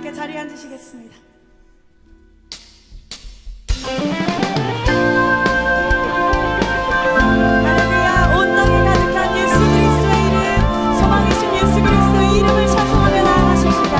함께 자리에 앉으시겠습니다. 할렐루야. 온 땅에 가득한 예수 그리스도의 이름, 소망이신 예수 그리스도의 이름을 찬송하며 나아가십시다.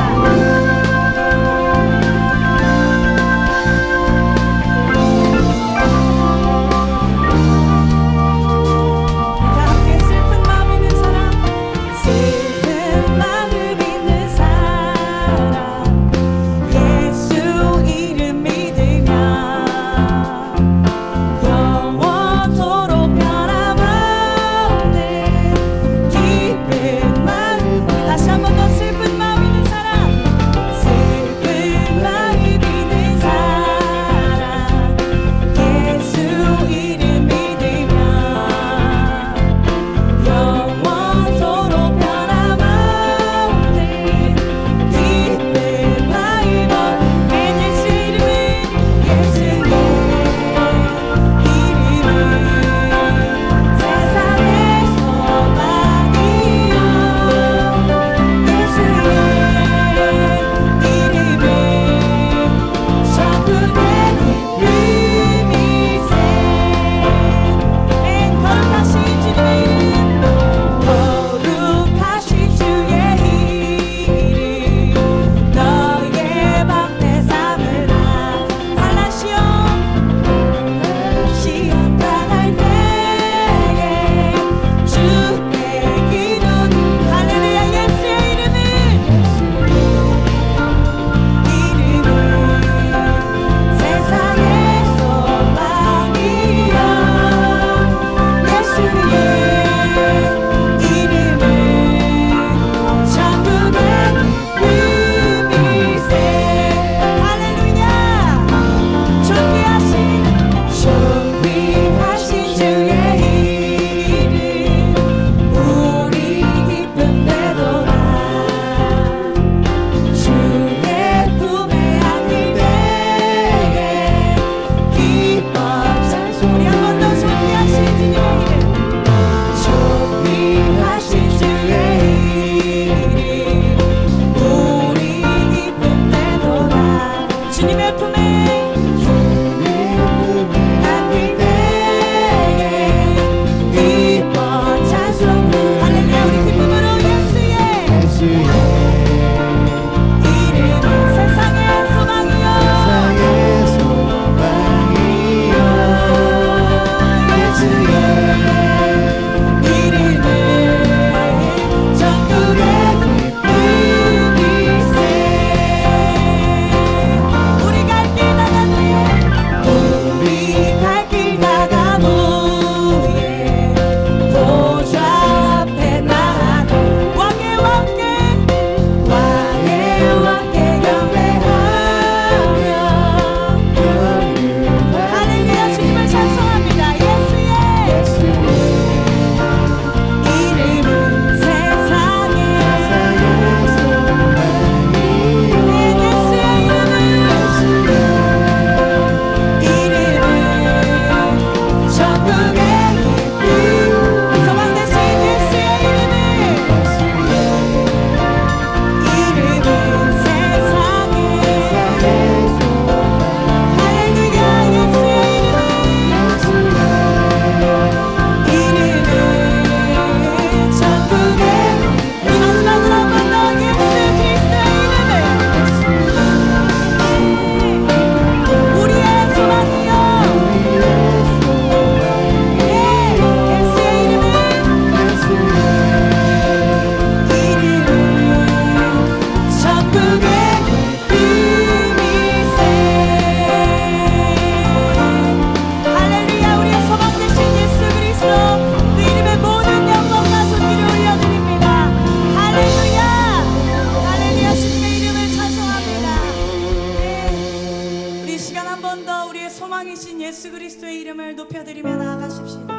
소망이신 예수 그리스도의 이름을 높여드리며 나아가십시다.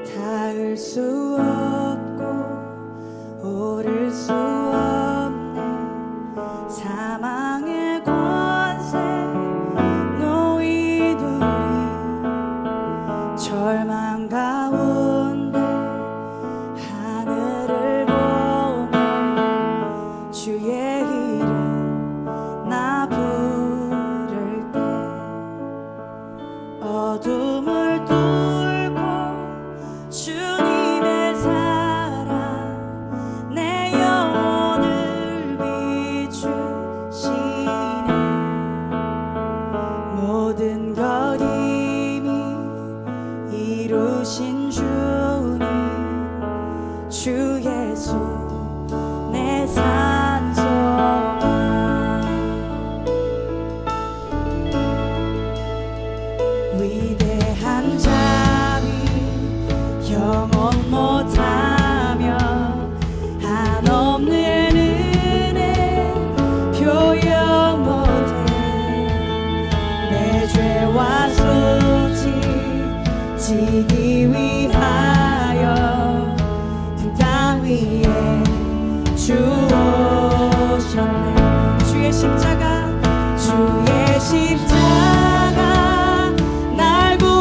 닿을 수 없고 오를 수 없네 사망의 권세 너희들이 어둠을 뚫고 주님의 사랑 내 영혼을 비추시네. 모든 것 이미 이루신 주님, 주 예수 내 산소망. 위대한 자비 영원 못하며 한없는 은혜 표현 못해. 내 죄와 수치 지기 위하여 그 땅 위에 주오셨네. 주의 십자가 날 구원하여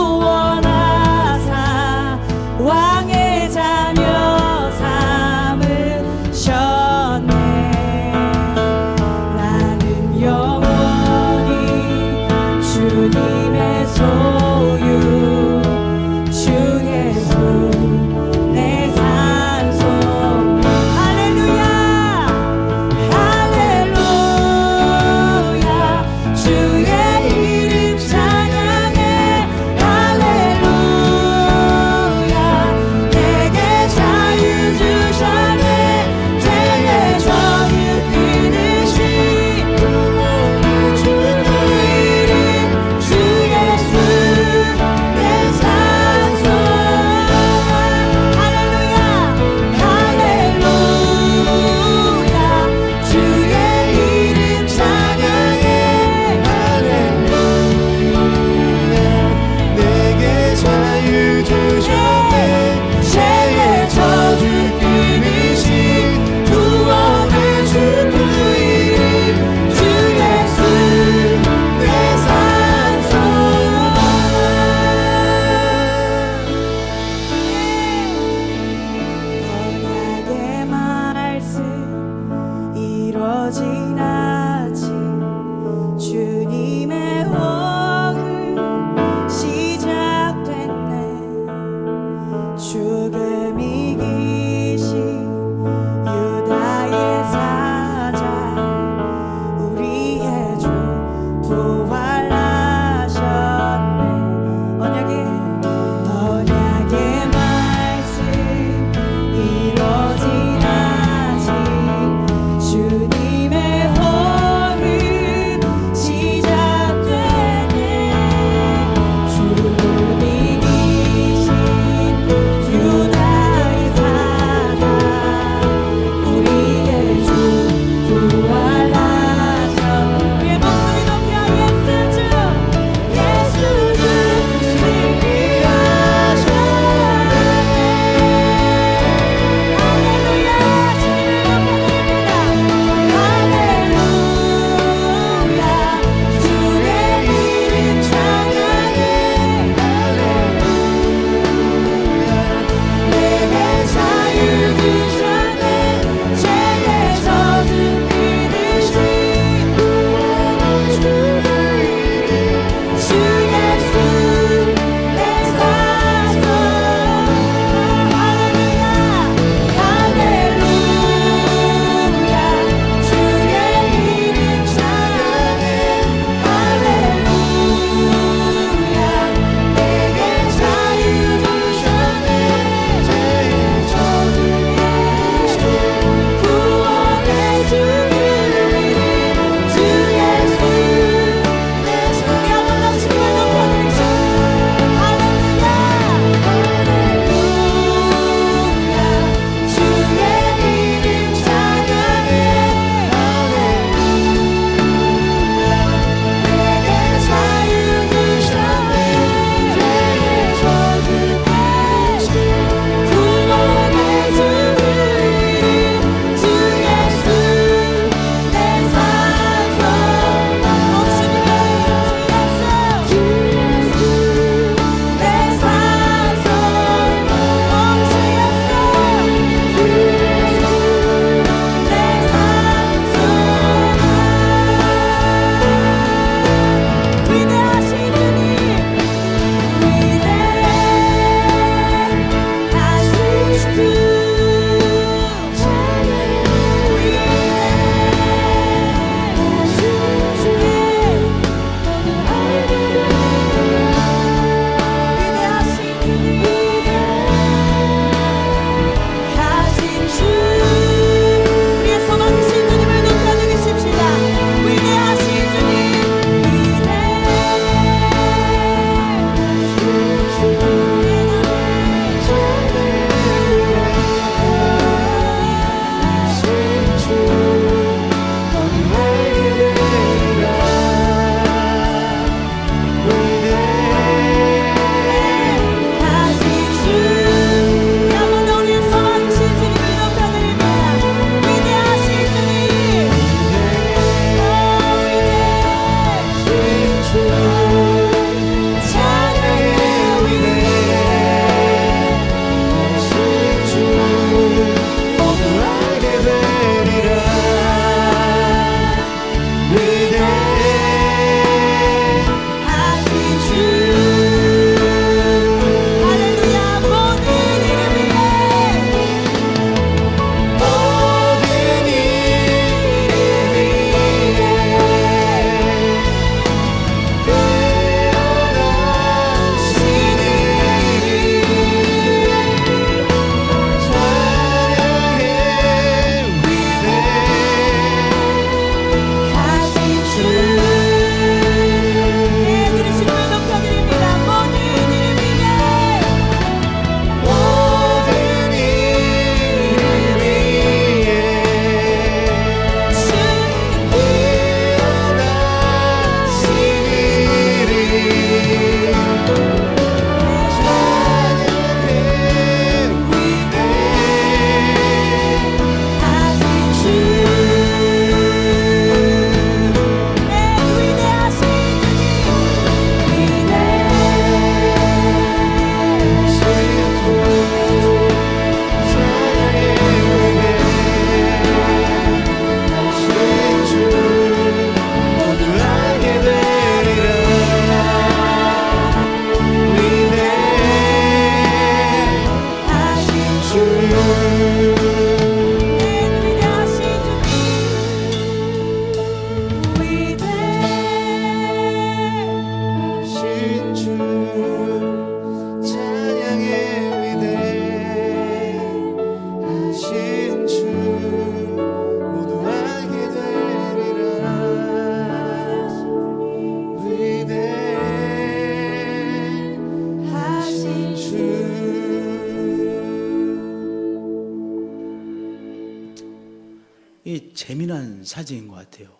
이 재미난 사진인 것 같아요.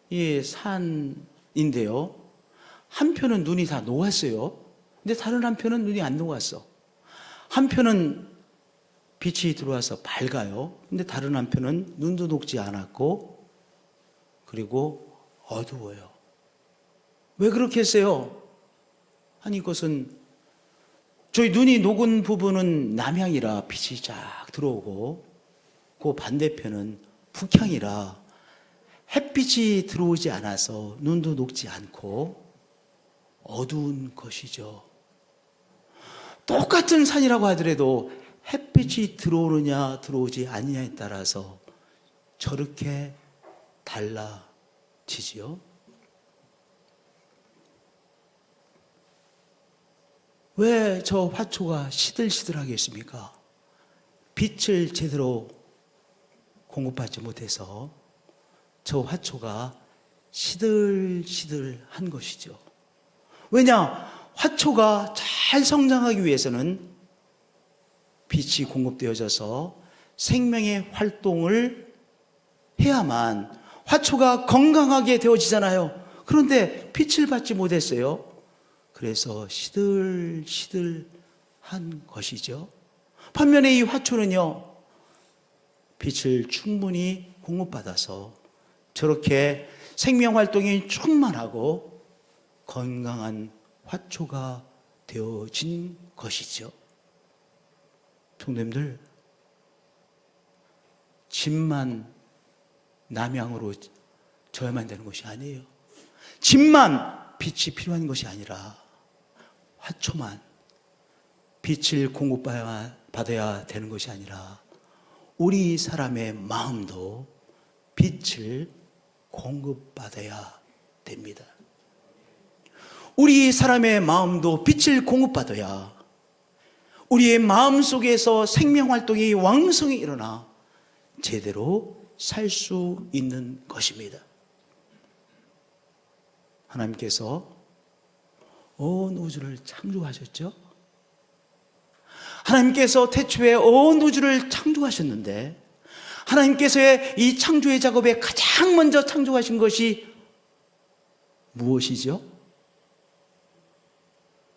이 산인데요. 한편은 눈이 다 녹았어요. 근데 다른 한편은 눈이 안 녹았어. 한편은 빛이 들어와서 밝아요. 근데 다른 한편은 눈도 녹지 않았고, 그리고 어두워요. 왜 그렇게 했어요? 아니, 이것은 저희 눈이 녹은 부분은 남향이라 빛이 쫙 들어오고, 그 반대편은 북향이라 햇빛이 들어오지 않아서 눈도 녹지 않고 어두운 것이죠. 똑같은 산이라고 하더라도 햇빛이 들어오느냐 들어오지 않느냐에 따라서 저렇게 달라지지요. 왜 저 화초가 시들시들하겠습니까? 빛을 제대로 공급받지 못해서 저 화초가 시들시들한 것이죠. 왜냐? 화초가 잘 성장하기 위해서는 빛이 공급되어져서 생명의 활동을 해야만 화초가 건강하게 되어지잖아요. 그런데 빛을 받지 못했어요. 그래서 시들시들한 것이죠. 반면에 이 화초는요, 빛을 충분히 공급받아서 저렇게 생명 활동이 충만하고 건강한 화초가 되어진 것이죠. 성도님들, 집만 남향으로 져야만 되는 것이 아니에요. 집만 빛이 필요한 것이 아니라 화초만 빛을 공급받아야 되는 것이 아니라 우리 사람의 마음도 빛을 공급받아야 됩니다. 우리 사람의 마음도 빛을 공급받아야 우리의 마음 속에서 생명활동이 왕성히 일어나 제대로 살 수 있는 것입니다. 하나님께서 온 우주를 창조하셨죠? 하나님께서 태초에 온 우주를 창조하셨는데 하나님께서의 이 창조의 작업에 가장 먼저 창조하신 것이 무엇이죠?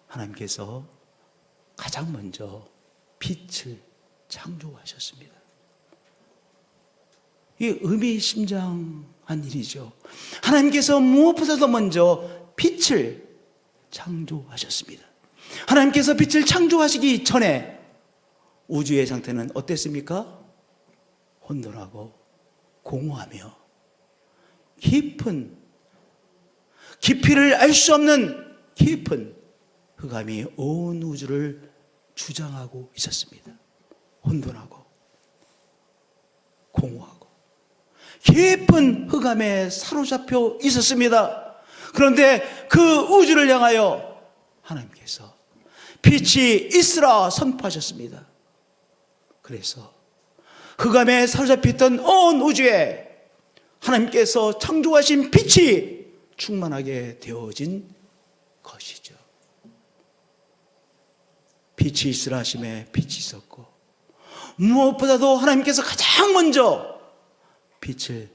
하나님께서 가장 먼저 빛을 창조하셨습니다. 이게 의미심장한 일이죠. 하나님께서 무엇보다도 먼저 빛을 창조하셨습니다. 하나님께서 빛을 창조하시기 전에 우주의 상태는 어땠습니까? 혼돈하고 공허하며 깊이를 알 수 없는 깊은 흑암이 온 우주를 주장하고 있었습니다. 혼돈하고 공허하고 깊은 흑암에 사로잡혀 있었습니다. 그런데 그 우주를 향하여 하나님께서 빛이 있으라 선포하셨습니다. 그래서 흑암에 사로잡혔던 온 우주에 하나님께서 창조하신 빛이 충만하게 되어진 것이죠. 빛이 있으라 하심에 빛이 있었고, 무엇보다도 하나님께서 가장 먼저 빛을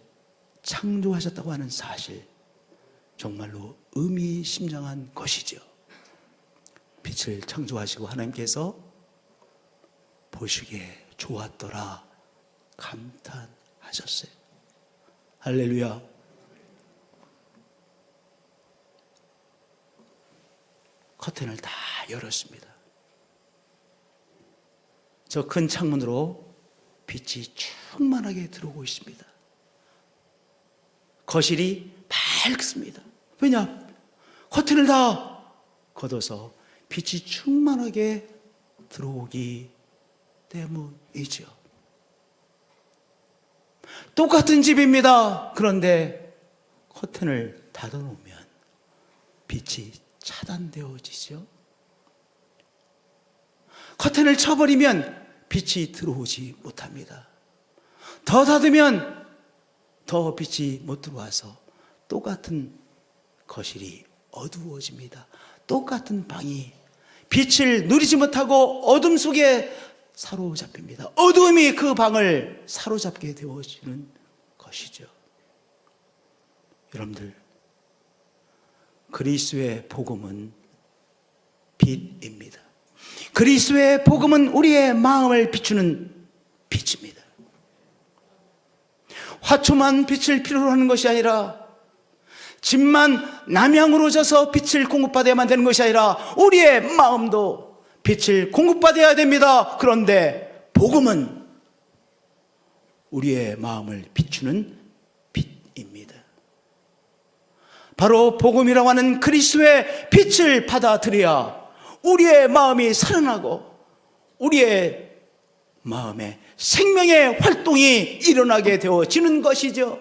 창조하셨다고 하는 사실, 정말로 의미심장한 것이죠. 빛을 창조하시고 하나님께서 보시기에 좋았더라 감탄하셨어요. 할렐루야. 커튼을 다 열었습니다. 저 큰 창문으로 빛이 충만하게 들어오고 있습니다. 거실이 밝습니다. 왜냐? 커튼을 다 걷어서 빛이 충만하게 들어오기 때문이죠. 똑같은 집입니다. 그런데 커튼을 닫아놓으면 빛이 차단되어지죠. 커튼을 쳐버리면 빛이 들어오지 못합니다. 더 닫으면 더 빛이 못 들어와서 똑같은 거실이 어두워집니다. 똑같은 방이 빛을 누리지 못하고 어둠 속에 사로잡힙니다. 어둠이 그 방을 사로잡게 되어지는 것이죠. 여러분들, 그리스도의 복음은 빛입니다. 그리스도의 복음은 우리의 마음을 비추는 빛입니다. 화초만 빛을 필요로 하는 것이 아니라 집만 남향으로 져서 빛을 공급받아야만 되는 것이 아니라 우리의 마음도 빛을 공급받아야 됩니다. 그런데 복음은 우리의 마음을 비추는 빛입니다. 바로 복음이라고 하는 그리스도의 빛을 받아들여야 우리의 마음이 살아나고 우리의 마음에 생명의 활동이 일어나게 되어지는 것이죠.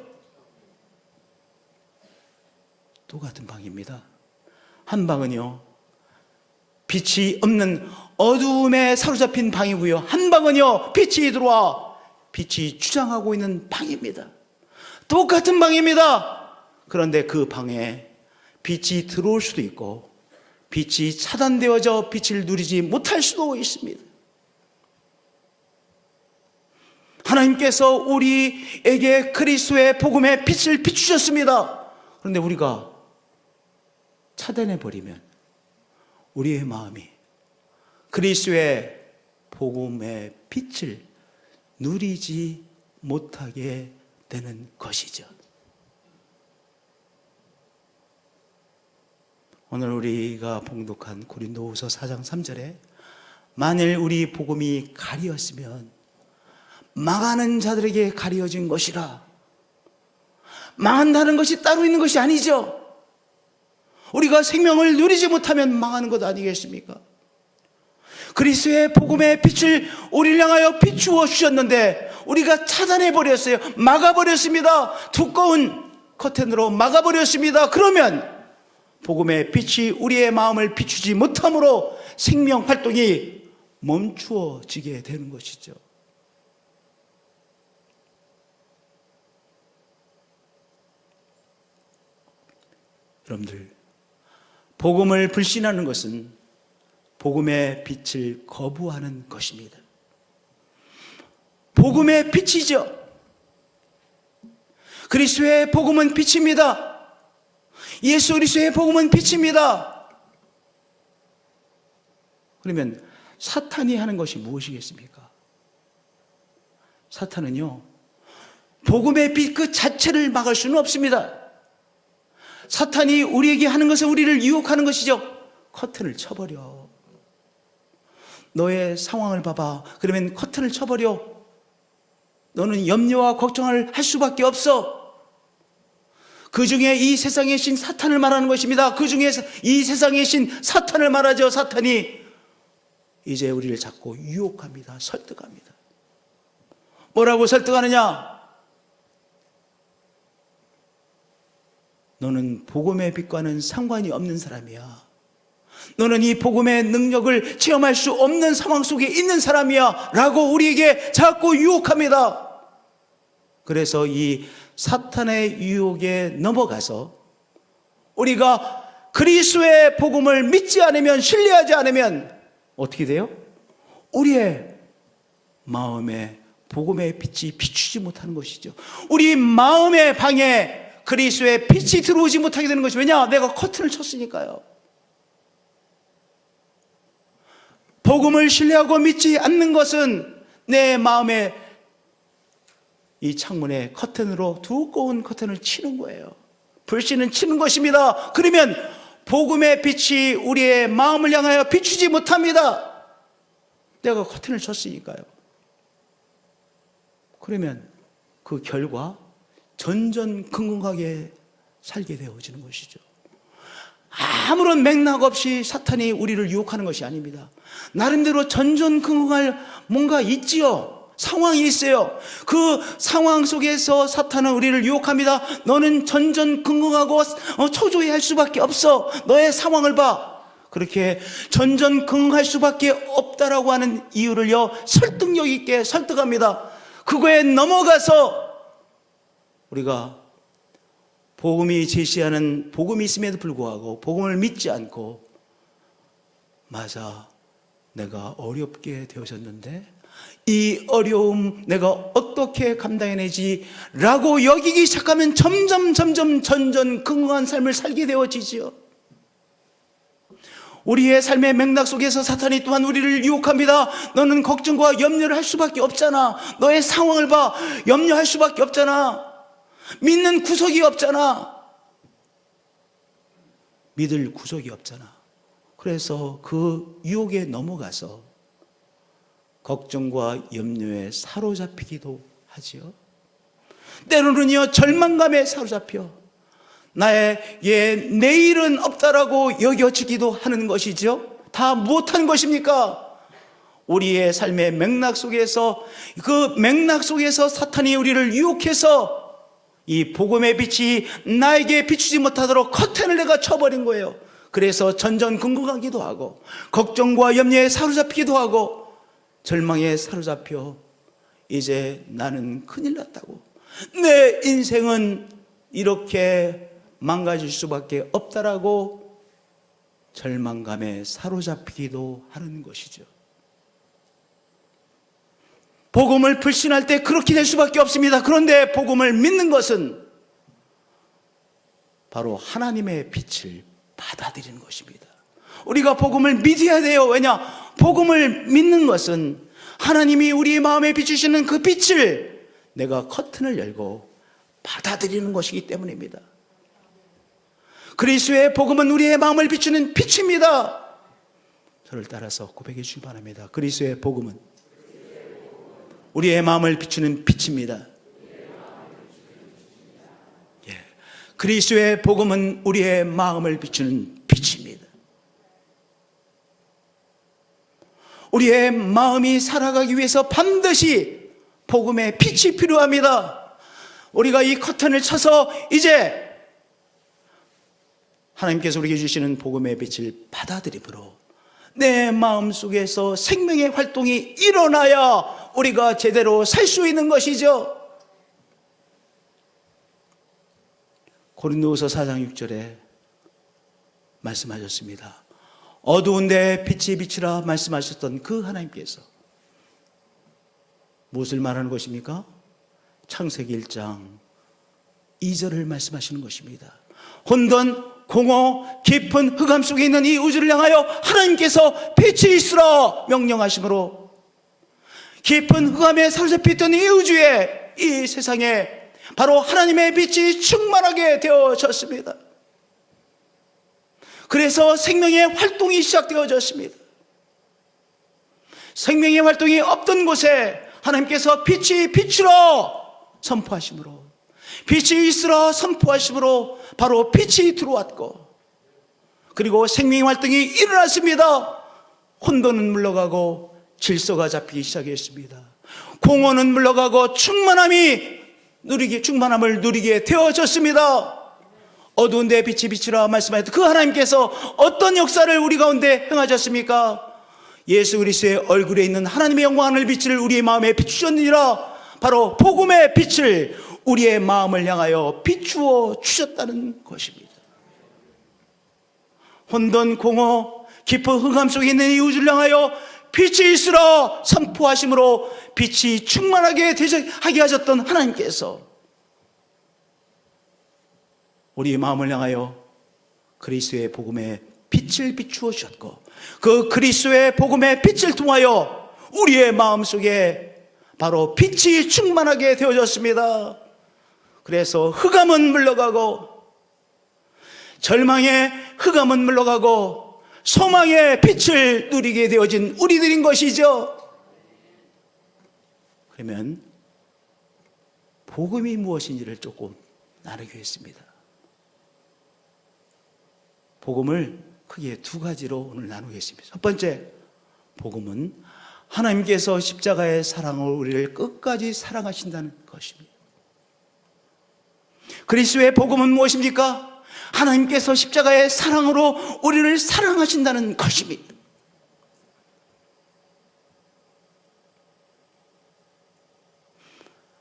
똑같은 방입니다. 한 방은요, 빛이 없는 어두움에 사로잡힌 방이고요, 한 방은요, 빛이 들어와 빛이 주장하고 있는 방입니다. 똑같은 방입니다. 그런데 그 방에 빛이 들어올 수도 있고 빛이 차단되어져 빛을 누리지 못할 수도 있습니다. 하나님께서 우리에게 그리스도의 복음의 빛을 비추셨습니다. 그런데 우리가 차단해버리면 우리의 마음이 그리스도의 복음의 빛을 누리지 못하게 되는 것이죠. 오늘 우리가 봉독한 고린도후서 4장 3절에 만일 우리 복음이 가리었으면 망하는 자들에게 가리어진 것이라. 망한다는 것이 따로 있는 것이 아니죠. 우리가 생명을 누리지 못하면 망하는 것 아니겠습니까? 그리스도의 복음의 빛을 우리를 향하여 비추어 주셨는데 우리가 차단해버렸어요. 막아버렸습니다. 두꺼운 커튼으로 막아버렸습니다. 그러면 복음의 빛이 우리의 마음을 비추지 못함으로 생명 활동이 멈추어지게 되는 것이죠. 여러분들, 복음을 불신하는 것은 복음의 빛을 거부하는 것입니다. 복음의 빛이죠. 그리스도의 복음은 빛입니다. 예수 그리스도의 복음은 빛입니다. 그러면 사탄이 하는 것이 무엇이겠습니까? 사탄은요, 복음의 빛 그 자체를 막을 수는 없습니다. 사탄이 우리에게 하는 것은 우리를 유혹하는 것이죠. 커튼을 쳐버려. 너의 상황을 봐봐. 그러면 커튼을 쳐버려. 너는 염려와 걱정을 할 수밖에 없어. 그 중에 이 세상의 신 사탄을 말하는 것입니다. 그 중에 이 세상의 신 사탄을 말하죠. 사탄이 이제 우리를 자꾸 유혹합니다. 설득합니다. 뭐라고 설득하느냐? 너는 복음의 빛과는 상관이 없는 사람이야. 너는 이 복음의 능력을 체험할 수 없는 상황 속에 있는 사람이야 라고 우리에게 자꾸 유혹합니다. 그래서 이 사탄의 유혹에 넘어가서 우리가 그리스도의 복음을 믿지 않으면, 신뢰하지 않으면 어떻게 돼요? 우리의 마음에 복음의 빛이 비추지 못하는 것이죠. 우리 마음의 방에 그리스도의 빛이 들어오지 못하게 되는 것이, 왜냐? 내가 커튼을 쳤으니까요. 복음을 신뢰하고 믿지 않는 것은 내 마음에 이 창문에 커튼으로 두꺼운 커튼을 치는 거예요. 불신은 치는 것입니다. 그러면 복음의 빛이 우리의 마음을 향하여 비추지 못합니다. 내가 커튼을 쳤으니까요. 그러면 그 결과 전전긍긍하게 살게 되어지는 것이죠. 아무런 맥락 없이 사탄이 우리를 유혹하는 것이 아닙니다. 나름대로 전전긍긍할 뭔가 있지요. 상황이 있어요. 그 상황 속에서 사탄은 우리를 유혹합니다. 너는 전전긍긍하고 초조해할 수밖에 없어. 너의 상황을 봐. 그렇게 전전긍긍할 수밖에 없다라고 하는 이유를요, 설득력 있게 설득합니다. 그거에 넘어가서 우리가 복음이 제시하는 복음이 있음에도 불구하고 복음을 믿지 않고, 맞아, 내가 어렵게 되어졌는데 이 어려움 내가 어떻게 감당해내지? 라고 여기기 시작하면 점점 전전긍긍한 삶을 살게 되어지지요. 우리의 삶의 맥락 속에서 사탄이 또한 우리를 유혹합니다. 너는 걱정과 염려를 할 수밖에 없잖아. 너의 상황을 봐. 염려할 수밖에 없잖아. 믿는 구석이 없잖아. 믿을 구석이 없잖아. 그래서 그 유혹에 넘어가서 걱정과 염려에 사로잡히기도 하지요. 때로는요, 절망감에 사로잡혀 나의 내일은 없다라고 여겨지기도 하는 것이죠. 다 무엇한 것입니까? 우리의 삶의 맥락 속에서, 그 맥락 속에서 사탄이 우리를 유혹해서 이 복음의 빛이 나에게 비추지 못하도록 커튼을 내가 쳐버린 거예요. 그래서 전전긍긍하기도 하고 걱정과 염려에 사로잡히기도 하고 절망에 사로잡혀 이제 나는 큰일 났다고, 내 인생은 이렇게 망가질 수밖에 없다라고 절망감에 사로잡히기도 하는 것이죠. 복음을 불신할 때 그렇게 될 수밖에 없습니다. 그런데 복음을 믿는 것은 바로 하나님의 빛을 받아들이는 것입니다. 우리가 복음을 믿어야 돼요. 왜냐? 복음을 믿는 것은 하나님이 우리 마음에 비추시는 그 빛을 내가 커튼을 열고 받아들이는 것이기 때문입니다. 그리스도의 복음은 우리의 마음을 비추는 빛입니다. 저를 따라서 고백해 주시기 바랍니다. 그리스도의 복음은 우리의 마음을 비추는 빛입니다. 예. 그리스도의 복음은 우리의 마음을 비추는 빛입니다. 우리의 마음이 살아가기 위해서 반드시 복음의 빛이 필요합니다. 우리가 이 커튼을 쳐서 이제 하나님께서 우리에게 주시는 복음의 빛을 받아들임으로 내 마음속에서 생명의 활동이 일어나야 우리가 제대로 살 수 있는 것이죠. 고린도후서 4장 6절에 말씀하셨습니다. 어두운 데 빛이 비치라 말씀하셨던 그 하나님께서 무엇을 말하는 것입니까? 창세기 1장 2절을 말씀하시는 것입니다. 혼돈, 공허, 깊은 흑암 속에 있는 이 우주를 향하여 하나님께서 빛이 있으라 명령하심으로 깊은 흑암에 사로잡혀 있던 이 우주에, 이 세상에 바로 하나님의 빛이 충만하게 되어졌습니다. 그래서 생명의 활동이 시작되어졌습니다. 생명의 활동이 없던 곳에 하나님께서 빛이 비추라 선포하심으로, 빛이 있으라 선포하심으로 바로 빛이 들어왔고, 그리고 생명의 활동이 일어났습니다. 혼돈은 물러가고 질서가 잡히기 시작했습니다. 공허는 물러가고 충만함을 누리게 되어졌습니다. 어두운 데 빛이 비치라 말씀하셨던 그 하나님께서 어떤 역사를 우리 가운데 행하셨습니까? 예수 그리스도의 얼굴에 있는 하나님의 영광을 빛을 우리의 마음에 비추셨느니라. 바로 복음의 빛을 우리의 마음을 향하여 비추어 주셨다는 것입니다. 혼돈, 공허, 깊은 흑암 속에 있는 이 우주를 향하여 빛이 있으라 선포하심으로 빛이 충만하게 하게 하셨던 하나님께서 우리의 마음을 향하여 그리스도의 복음의 빛을 비추어 주셨고, 그 그리스도의 복음의 빛을 통하여 우리의 마음속에 바로 빛이 충만하게 되어졌습니다. 그래서 흑암은 물러가고, 절망의 흑암은 물러가고 소망의 빛을 누리게 되어진 우리들인 것이죠. 그러면 복음이 무엇인지를 조금 나누겠습니다. 복음을 크게 두 가지로 오늘 나누겠습니다. 첫 번째, 복음은 하나님께서 십자가의 사랑으로 우리를 끝까지 사랑하신다는 것입니다. 그리스도의 복음은 무엇입니까? 하나님께서 십자가의 사랑으로 우리를 사랑하신다는 것입니다.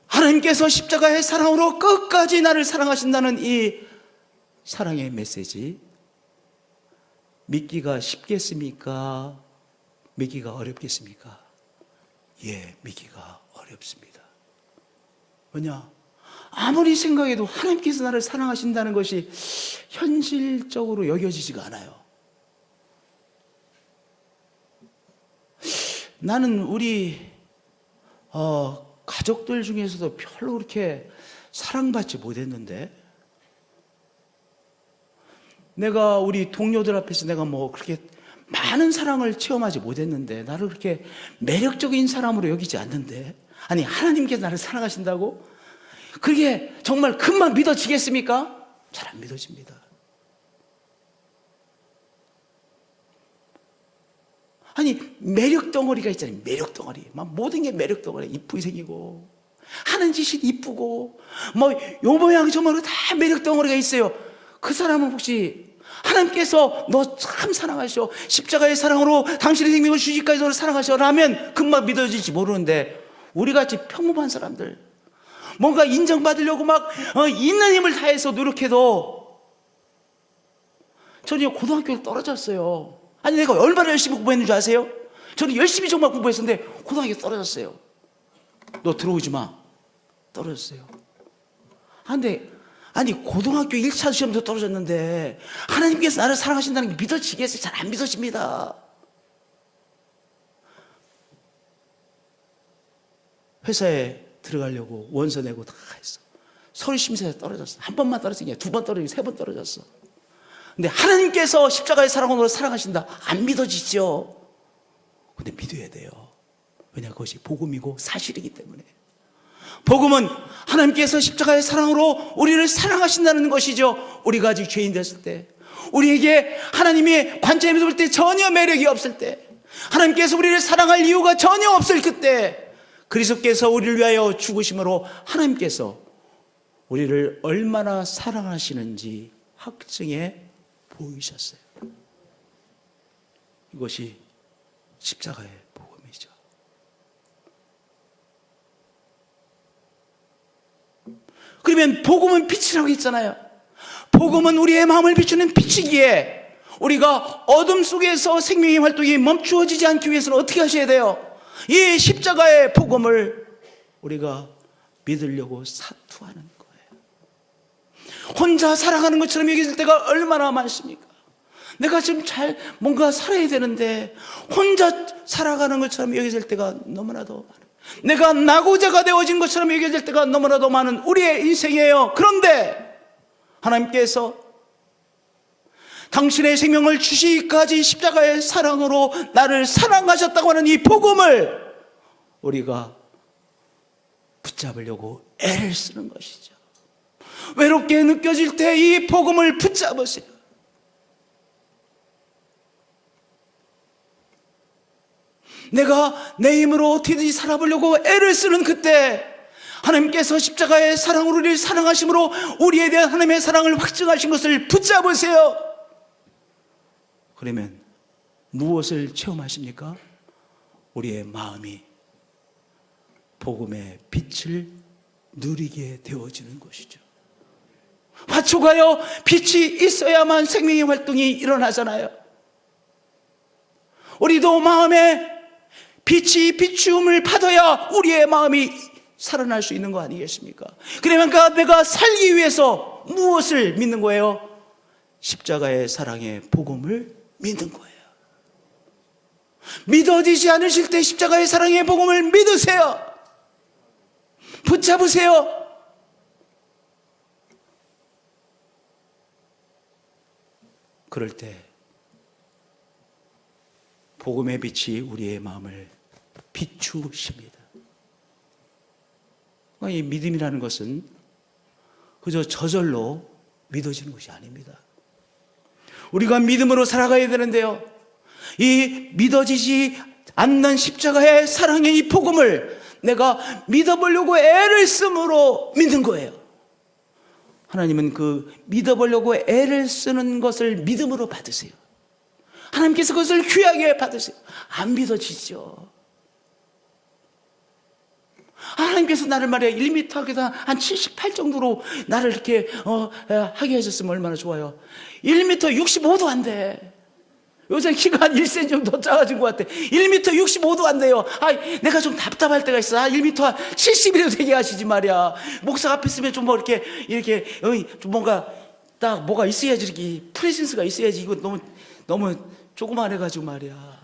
하나님께서 십자가의 사랑으로 끝까지 나를 사랑하신다는 이 사랑의 메시지, 믿기가 쉽겠습니까? 믿기가 어렵겠습니까? 믿기가 어렵습니다. 왜냐? 아무리 생각해도 하나님께서 나를 사랑하신다는 것이 현실적으로 여겨지지가 않아요. 나는 우리 가족들 중에서도 별로 그렇게 사랑받지 못했는데, 내가 우리 동료들 앞에서 내가 뭐 그렇게 많은 사랑을 체험하지 못했는데, 나를 그렇게 매력적인 사람으로 여기지 않는데, 아니 하나님께서 나를 사랑하신다고? 그게 정말 금방 믿어지겠습니까? 잘 안 믿어집니다. 아니 매력 덩어리가 있잖아요. 매력 덩어리. 막 모든 게 매력 덩어리. 이쁘게 생기고 하는 짓이 이쁘고 뭐 요 모양 저 모양 다 매력 덩어리가 있어요. 그 사람은 혹시 하나님께서 너 참 사랑하셔, 십자가의 사랑으로 당신의 생명을 주시기까지 너를 사랑하셔 라면 금방 믿어질지 모르는데, 우리같이 평범한 사람들 뭔가 인정받으려고 막 있는 힘을 다해서 노력해도, 저는 고등학교를 떨어졌어요. 아니 내가 얼마나 열심히 공부했는 줄 아세요? 저는 열심히 정말 공부했었는데 고등학교 떨어졌어요. 너 들어오지 마. 떨어졌어요. 근데 아니 고등학교 1차 시험도 떨어졌는데 하나님께서 나를 사랑하신다는 게 믿어지겠어요? 잘 안 믿어집니다. 회사에 들어가려고 원서 내고 다 했어. 서류 심사에 떨어졌어. 한 번만 떨어진 게 2번 떨어지고 3번 떨어졌어. 근데 하나님께서 십자가의 사랑으로 사랑하신다. 안 믿어지죠? 근데 믿어야 돼요. 왜냐? 그것이 복음이고 사실이기 때문에. 복음은 하나님께서 십자가의 사랑으로 우리를 사랑하신다는 것이죠. 우리가 아직 죄인 됐을 때, 우리에게 하나님의 관점에서 볼 때 전혀 매력이 없을 때, 하나님께서 우리를 사랑할 이유가 전혀 없을 그때, 그리스도께서 우리를 위하여 죽으심으로 하나님께서 우리를 얼마나 사랑하시는지 확증해 보이셨어요. 이것이 십자가의 복음이죠. 그러면 복음은 빛이라고 했잖아요. 복음은 우리의 마음을 비추는 빛이기에 우리가 어둠 속에서 생명의 활동이 멈추어지지 않기 위해서는 어떻게 하셔야 돼요? 이 십자가의 복음을 우리가 믿으려고 사투하는 거예요. 혼자 살아가는 것처럼 여겨질 때가 얼마나 많습니까? 내가 지금 잘 뭔가 살아야 되는데 혼자 살아가는 것처럼 여겨질 때가 너무나도 많아요. 내가 낙오자가 되어진 것처럼 여겨질 때가 너무나도 많은 우리의 인생이에요. 그런데 하나님께서 당신의 생명을 주시기까지 십자가의 사랑으로 나를 사랑하셨다고 하는 이 복음을 우리가 붙잡으려고 애를 쓰는 것이죠. 외롭게 느껴질 때 이 복음을 붙잡으세요. 내가 내 힘으로 어떻게든지 살아보려고 애를 쓰는 그때 하나님께서 십자가의 사랑으로 우리를 사랑하심으로 우리에 대한 하나님의 사랑을 확증하신 것을 붙잡으세요. 그러면 무엇을 체험하십니까? 우리의 마음이 복음의 빛을 누리게 되어지는 것이죠. 화초가요, 빛이 있어야만 생명의 활동이 일어나잖아요. 우리도 마음에 빛이 비추음을 받아야 우리의 마음이 살아날 수 있는 거 아니겠습니까? 그러니까 내가 살기 위해서 무엇을 믿는 거예요? 십자가의 사랑의 복음을 믿는 거예요. 믿어지지 않으실 때 십자가의 사랑의 복음을 믿으세요. 붙잡으세요. 그럴 때 복음의 빛이 우리의 마음을 비추십니다. 이 믿음이라는 것은 그저 저절로 믿어지는 것이 아닙니다. 우리가 믿음으로 살아가야 되는데요, 이 믿어지지 않는 십자가의 사랑의 이 복음을 내가 믿어보려고 애를 쓰므로 믿는 거예요. 하나님은 그 믿어보려고 애를 쓰는 것을 믿음으로 받으세요. 하나님께서 그것을 귀하게 받으세요. 안 믿어지죠. 하나님께서 나를 말이야 1m 한 78 정도로 나를 이렇게 하게 하셨으면 얼마나 좋아요. 1m 65도 안 돼. 요새 키가 한 1cm 정도 작아진 것 같아. 1m 65도 안 돼요. 내가 좀 답답할 때가 있어. 1m 한 70이라도 되게 하시지 말이야. 목사 앞에 있으면 좀 뭐 이렇게 좀 뭔가 딱 뭐가 있어야지, 이렇게 프레젠스가 있어야지. 이거 너무 조그만해가지고 말이야.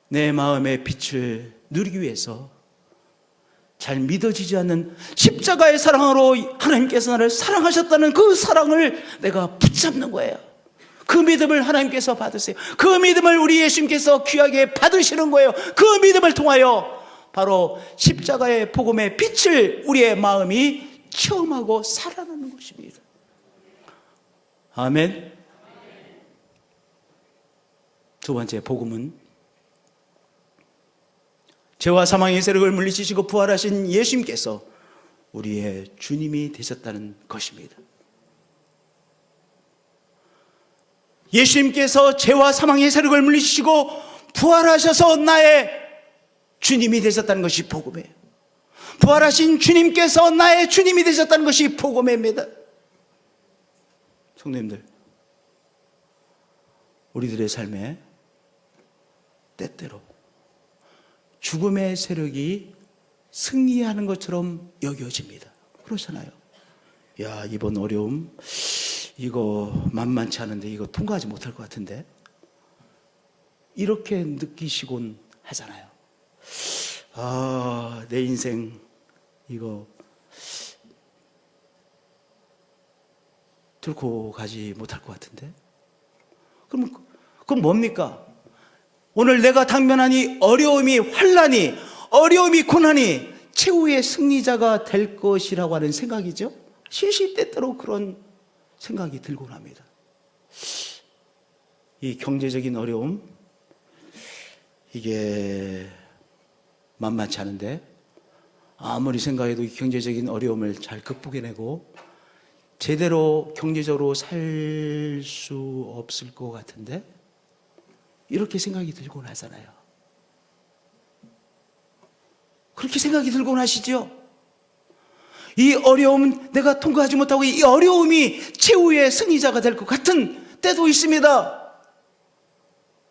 내 마음의 빛을 누리기 위해서 잘 믿어지지 않는 십자가의 사랑으로 하나님께서 나를 사랑하셨다는 그 사랑을 내가 붙잡는 거예요. 그 믿음을 하나님께서 받으세요. 그 믿음을 우리 예수님께서 귀하게 받으시는 거예요. 그 믿음을 통하여 바로 십자가의 복음의 빛을 우리의 마음이 체험하고 살아나는 것입니다. 아멘. 두 번째 복음은 죄와 사망의 세력을 물리치시고 부활하신 예수님께서 우리의 주님이 되셨다는 것입니다. 예수님께서 죄와 사망의 세력을 물리치시고 부활하셔서 나의 주님이 되셨다는 것이 복음이에요. 부활하신 주님께서 나의 주님이 되셨다는 것이 복음입니다. 성도님들, 우리들의 삶에 때때로 죽음의 세력이 승리하는 것처럼 여겨집니다. 그렇잖아요. 야, 이번 어려움 이거 만만치 않은데 이거 통과하지 못할 것 같은데, 이렇게 느끼시곤 하잖아요. 내 인생 이거 들고 가지 못할 것 같은데. 그럼 뭡니까? 오늘 내가 당면한 이 어려움이, 환난이, 어려움이, 고난이 최후의 승리자가 될 것이라고 하는 생각이죠. 시시때때로 그런 생각이 들곤 합니다. 이 경제적인 어려움, 이게 만만치 않은데 아무리 생각해도 이 경제적인 어려움을 잘 극복해내고 제대로 경제적으로 살 수 없을 것 같은데, 이렇게 생각이 들곤 하잖아요. 그렇게 생각이 들곤 하시죠? 이 어려움 내가 통과하지 못하고 이 어려움이 최후의 승리자가 될 것 같은 때도 있습니다.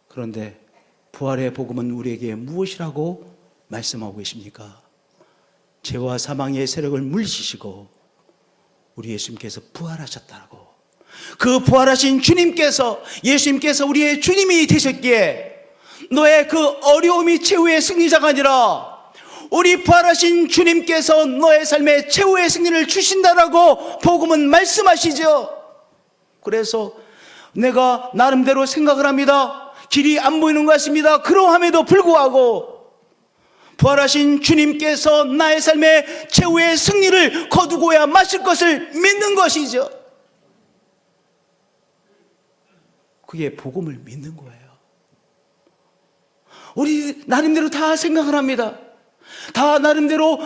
그런데 부활의 복음은 우리에게 무엇이라고 말씀하고 계십니까? 죄와 사망의 세력을 물리치시고 우리 예수님께서 부활하셨다고. 그 부활하신 주님께서, 예수님께서 우리의 주님이 되셨기에 너의 그 어려움이 최후의 승리자가 아니라 우리 부활하신 주님께서 너의 삶에 최후의 승리를 주신다라고 복음은 말씀하시죠. 그래서 내가 나름대로 생각을 합니다. 길이 안 보이는 것 같습니다. 그러함에도 불구하고 부활하신 주님께서 나의 삶에 최후의 승리를 거두고야 마실 것을 믿는 것이죠. 그게 복음을 믿는 거예요. 우리 나름대로 다 생각을 합니다. 다 나름대로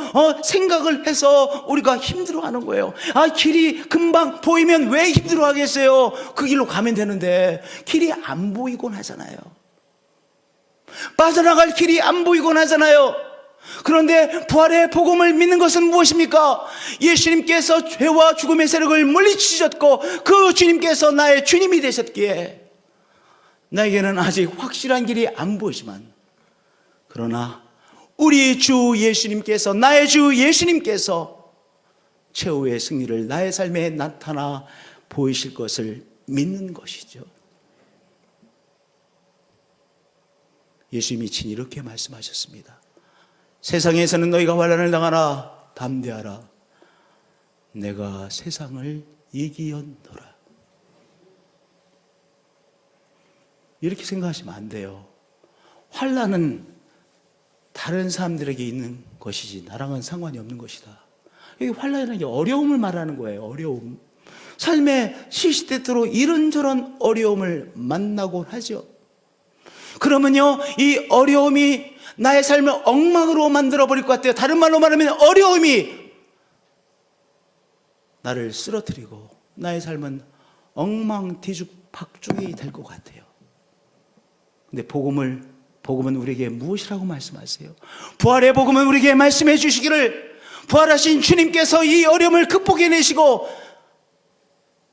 생각을 해서 우리가 힘들어하는 거예요. 길이 금방 보이면 왜 힘들어하겠어요? 그 길로 가면 되는데 길이 안 보이곤 하잖아요. 빠져나갈 길이 안 보이곤 하잖아요. 그런데 부활의 복음을 믿는 것은 무엇입니까? 예수님께서 죄와 죽음의 세력을 물리치셨고 그 주님께서 나의 주님이 되셨기에 나에게는 아직 확실한 길이 안 보이지만, 그러나 우리 주 예수님께서, 나의 주 예수님께서 최후의 승리를 나의 삶에 나타나 보이실 것을 믿는 것이죠. 예수님이 친히 이렇게 말씀하셨습니다. 세상에서는 너희가 환난을 당하나 담대하라. 내가 세상을 이기었노라. 이렇게 생각하시면 안 돼요. 환난은 다른 사람들에게 있는 것이지 나랑은 상관이 없는 것이다. 여기 환난이라는 게 어려움을 말하는 거예요. 어려움. 삶의 시시때때로 이런저런 어려움을 만나곤 하죠. 그러면요, 이 어려움이 나의 삶을 엉망으로 만들어버릴 것 같아요. 다른 말로 말하면 어려움이 나를 쓰러뜨리고 나의 삶은 엉망뒤죽박죽이 될 것 같아요. 근데 복음은 우리에게 무엇이라고 말씀하세요? 부활의 복음은 우리에게 말씀해 주시기를 부활하신 주님께서 이 어려움을 극복해내시고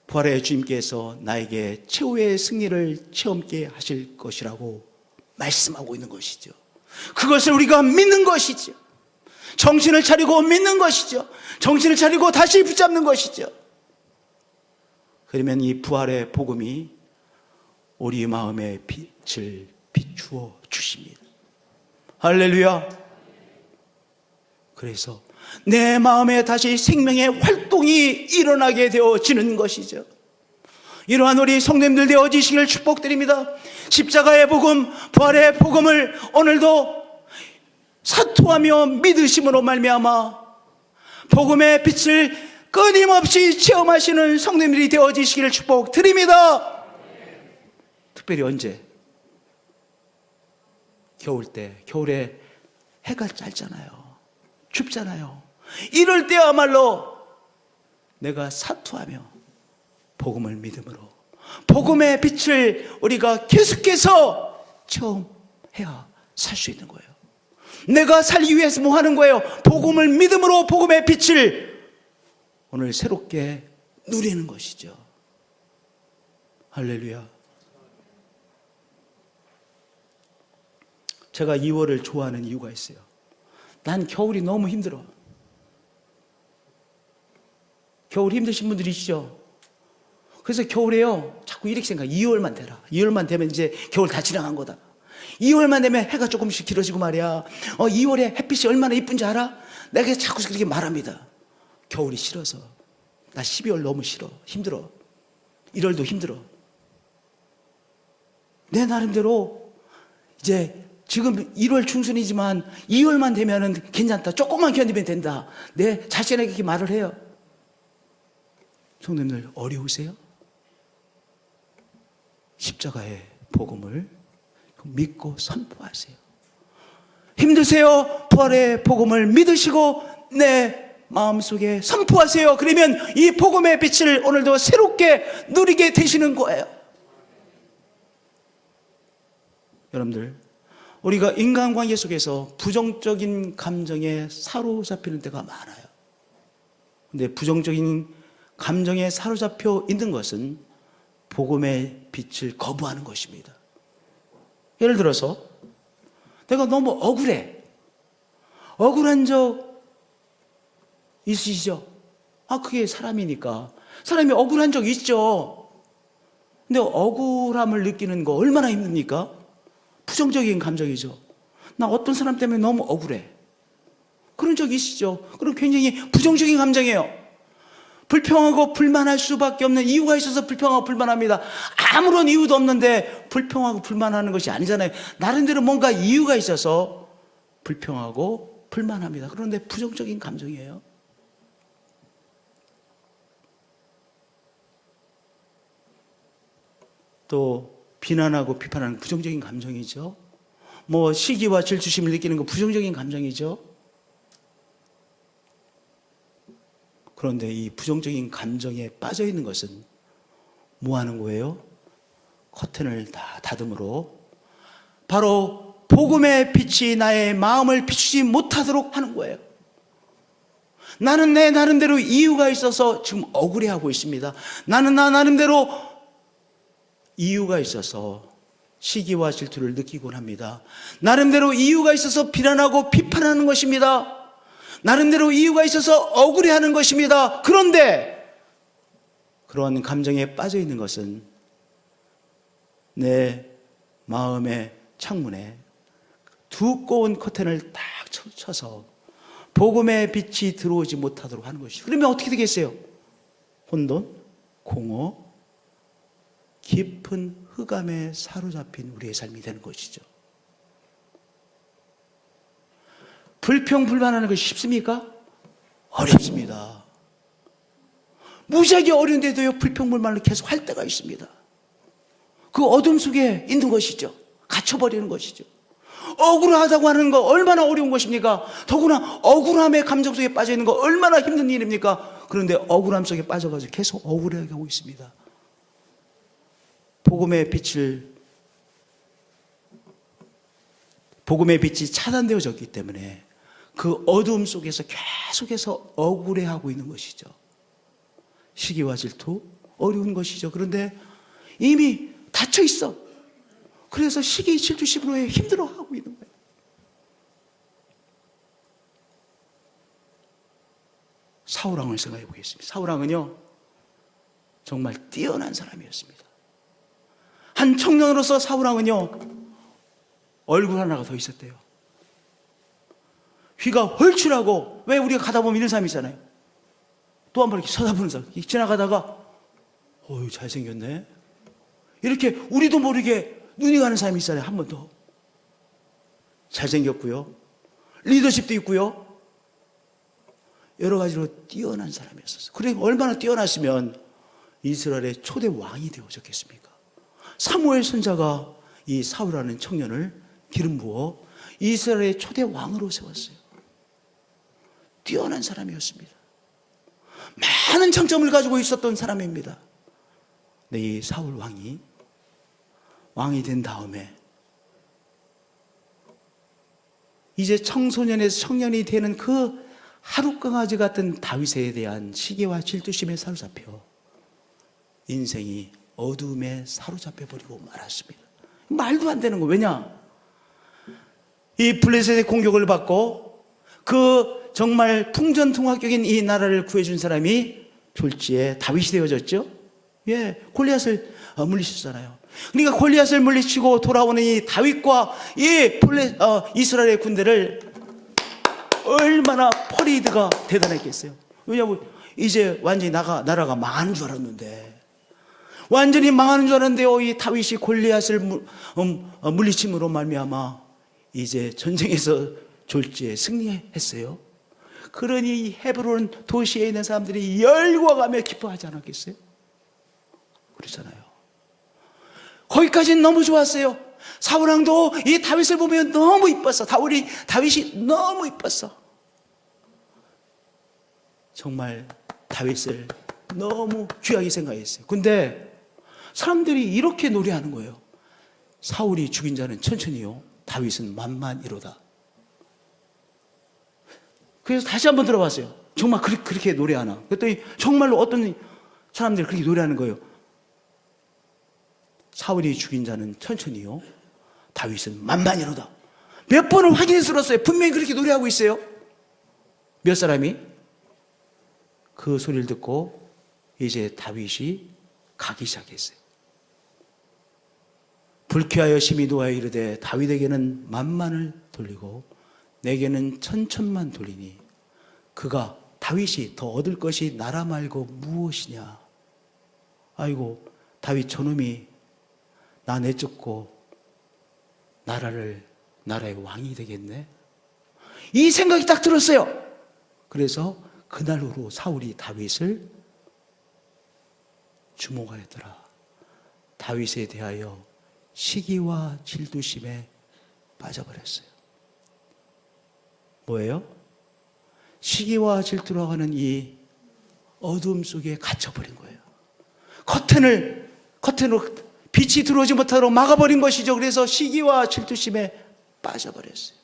부활의 주님께서 나에게 최후의 승리를 체험케 하실 것이라고 말씀하고 있는 것이죠. 그것을 우리가 믿는 것이죠. 정신을 차리고 믿는 것이죠. 정신을 차리고 다시 붙잡는 것이죠. 그러면 이 부활의 복음이 우리 마음의 빛을 비추어 주십니다. 할렐루야. 그래서 내 마음에 다시 생명의 활동이 일어나게 되어지는 것이죠. 이러한 우리 성도님들 되어지시기를 축복드립니다. 십자가의 복음, 부활의 복음을 오늘도 사투하며 믿으심으로 말미암아 복음의 빛을 끊임없이 체험하시는 성도님들이 되어지시기를 축복드립니다. 특별히 언제? 겨울 때, 겨울에 해가 짧잖아요. 춥잖아요. 이럴 때야말로 내가 사투하며 복음을 믿음으로 복음의 빛을 우리가 계속해서 체험해야 살 수 있는 거예요. 내가 살기 위해서 뭐 하는 거예요? 복음을 믿음으로 복음의 빛을 오늘 새롭게 누리는 것이죠. 할렐루야. 제가 2월을 좋아하는 이유가 있어요. 난 겨울이 너무 힘들어. 겨울 힘드신 분들이 있죠. 그래서 겨울에요, 자꾸 이렇게 생각해. 2월만 되라. 2월만 되면 이제 겨울 다 지나간 거다. 2월만 되면 해가 조금씩 길어지고 말이야. 2월에 햇빛이 얼마나 이쁜지 알아? 내가 자꾸 그렇게 말합니다. 겨울이 싫어서. 나 12월 너무 싫어. 힘들어. 1월도 힘들어. 내 나름대로 이제 지금 1월 중순이지만 2월만 되면은 괜찮다. 조금만 견디면 된다. 내 자신에게 그렇게 말을 해요. 성도님들 어려우세요? 십자가의 복음을 믿고 선포하세요. 힘드세요? 부활의 복음을 믿으시고 내 마음속에 선포하세요. 그러면 이 복음의 빛을 오늘도 새롭게 누리게 되시는 거예요. 여러분들, 우리가 인간관계 속에서 부정적인 감정에 사로잡히는 때가 많아요. 근데 부정적인 감정에 사로잡혀 있는 것은 복음의 빛을 거부하는 것입니다. 예를 들어서 내가 너무 억울해. 억울한 적 있으시죠? 그게 사람이니까. 사람이 억울한 적 있죠. 근데 억울함을 느끼는 거 얼마나 힘듭니까? 부정적인 감정이죠. 나 어떤 사람 때문에 너무 억울해. 그런 적 있으시죠? 그럼 굉장히 부정적인 감정이에요. 불평하고 불만할 수밖에 없는 이유가 있어서 불평하고 불만합니다. 아무런 이유도 없는데 불평하고 불만하는 것이 아니잖아요. 나름대로 뭔가 이유가 있어서 불평하고 불만합니다. 그런데 부정적인 감정이에요. 또 비난하고 비판하는 부정적인 감정이죠. 시기와 질투심을 느끼는 거 부정적인 감정이죠. 그런데 이 부정적인 감정에 빠져 있는 것은 뭐 하는 거예요? 커튼을 다 닫음으로 바로 복음의 빛이 나의 마음을 비추지 못하도록 하는 거예요. 나는 내 나름대로 이유가 있어서 지금 억울해하고 있습니다. 나는 나 나름대로 이유가 있어서 시기와 질투를 느끼곤 합니다. 나름대로 이유가 있어서 비난하고 비판하는 것입니다. 나름대로 이유가 있어서 억울해하는 것입니다. 그런데 그런 감정에 빠져 있는 것은 내 마음의 창문에 두꺼운 커튼을 딱 쳐서 복음의 빛이 들어오지 못하도록 하는 것이죠. 그러면 어떻게 되겠어요? 혼돈, 공허, 깊은 흑암에 사로잡힌 우리의 삶이 되는 것이죠. 불평불만하는 것이 쉽습니까? 어렵습니다. 무지하게 어려운데도요, 불평불만을 계속 할 때가 있습니다. 그 어둠 속에 있는 것이죠. 갇혀버리는 것이죠. 억울하다고 하는 거 얼마나 어려운 것입니까? 더구나 억울함의 감정 속에 빠져 있는 거 얼마나 힘든 일입니까? 그런데 억울함 속에 빠져가지고 계속 억울하게 하고 있습니다. 복음의 빛이 차단되어졌기 때문에 그 어두움 속에서 계속해서 억울해하고 있는 것이죠. 시기와 질투, 어려운 것이죠. 그런데 이미 닫혀 있어. 그래서 시기 질투심으로 힘들어하고 있는 거예요. 사울왕을 생각해 보겠습니다. 사울왕은요, 정말 뛰어난 사람이었습니다. 한 청년으로서 사울왕은요, 얼굴 하나가 더 있었대요. 휘가 헐출하고, 왜 우리가 가다 보면 이런 사람이 있잖아요. 또 한 번 이렇게 쳐다보는 사람. 지나가다가, 어휴, 잘생겼네. 이렇게 우리도 모르게 눈이 가는 사람이 있잖아요. 한 번 더. 잘생겼고요. 리더십도 있고요. 여러 가지로 뛰어난 사람이었어요. 그래, 얼마나 뛰어났으면 이스라엘의 초대 왕이 되어졌겠습니까? 사무엘 선자가 이 사울이라는 청년을 기름 부어 이스라엘의 초대 왕으로 세웠어요. 뛰어난 사람이었습니다. 많은 장점을 가지고 있었던 사람입니다. 근데 이 사울 왕이 된 다음에 이제 청소년에서 청년이 되는 그 하룻강아지 같은 다윗에 대한 시기와 질투심에 사로잡혀 인생이 어둠에 사로잡혀 버리고 말았습니다. 말도 안 되는 거. 왜냐? 이 블레셋의 공격을 받고 그 정말 풍전통합격인 이 나라를 구해준 사람이 졸지에 다윗이 되어졌죠. 예, 골리앗을 물리쳤잖아요. 그러니까 골리앗을 물리치고 돌아오는 이 다윗과 이 이스라엘의 군대를 얼마나 퍼레이드가 대단했겠어요. 왜냐하면 이제 완전히 나라가 망하는 줄 알았는데, 완전히 망하는 줄 알았는데요, 이 다윗이 골리앗을 물리침으로 말미암아 이제 전쟁에서 졸지에 승리했어요. 그러니 헤브론 도시에 있는 사람들이 열광하며 기뻐하지 않았겠어요? 그렇잖아요. 거기까지는 너무 좋았어요. 사울왕도 이 다윗을 보면 너무 이뻤어. 다윗이 너무 이뻤어. 정말 다윗을 너무 귀하게 생각했어요. 근데 사람들이 이렇게 노래하는 거예요. 사울이 죽인 자는 천천히요, 다윗은 만만이로다. 그래서 다시 한번 들어봤어요. 정말 그렇게 노래하나? 그랬더니 정말로 어떤 사람들이 그렇게 노래하는 거예요. 사울이 죽인 자는 천천히요, 다윗은 만만이로다. 몇 번을 확인해서 들었어요. 분명히 그렇게 노래하고 있어요. 몇 사람이? 그 소리를 듣고 이제 다윗이 가기 시작했어요. 불쾌하여 심히 노하여 이르되 다윗에게는 만만을 돌리고 내게는 천천만 돌리니 그가 다윗이 더 얻을 것이 나라 말고 무엇이냐. 아이고, 다윗 저놈이 나 내쫓고 나라의 왕이 되겠네. 이 생각이 딱 들었어요. 그래서 그날로 사울이 다윗을 주목하였더라. 다윗에 대하여 시기와 질투심에 빠져버렸어요. 뭐예요? 시기와 질투라고 하는 이 어둠 속에 갇혀버린 거예요. 커튼으로 빛이 들어오지 못하도록 막아버린 것이죠. 그래서 시기와 질투심에 빠져버렸어요.